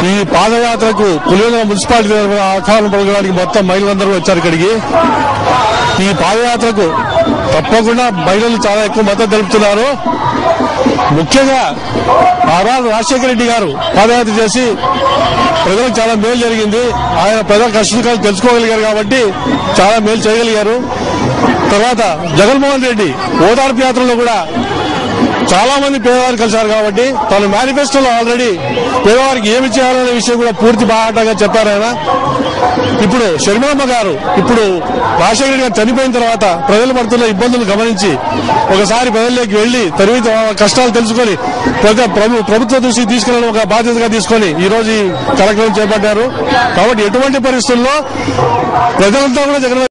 ఈ పాదయాత్రకు పులివెందుల మున్సిపాలిటీ ఆహ్వానం పలకడానికి మొత్తం మహిళలందరూ వచ్చారు ఇక్కడికి. ఈ పాదయాత్రకు తప్పకుండా మహిళలు చాలా ఎక్కువ మద్దతు తెలుపుతున్నారు. ముఖ్యంగా ఆనాడు రాజశేఖర రెడ్డి గారు పాదయాత్ర చేసి ప్రజలకు చాలా మేలు జరిగింది. ఆయన ప్రజల కష్టాలు తెలుసుకోగలిగారు కాబట్టి చాలా మేలు చేయగలిగారు. తర్వాత జగన్మోహన్ రెడ్డి ఓదార్పు యాత్రలో కూడా చాలా మంది పేదవారు కలిశారు కాబట్టి తన మేనిఫెస్టోలో ఆల్రెడీ పేదవారికి ఏమి చేయాలనే విషయం కూడా పూర్తి బాగా చెప్పారు ఆయన. ఇప్పుడు షర్మిలమ్మ గారు ఇప్పుడు రాజశేఖర రెడ్డి గారు చనిపోయిన తర్వాత ప్రజలు పడుతున్న ఇబ్బందులు గమనించి ఒకసారి ప్రజల్లోకి వెళ్లి తరిగి కష్టాలు తెలుసుకుని ప్రభుత్వ దృష్టికి తీసుకెళ్లడం ఒక బాధ్యతగా తీసుకుని ఈ రోజు ఈ కార్యక్రమం చేపట్టారు. కాబట్టి ఎటువంటి పరిస్థితుల్లో ప్రజలంతా కూడా జగన్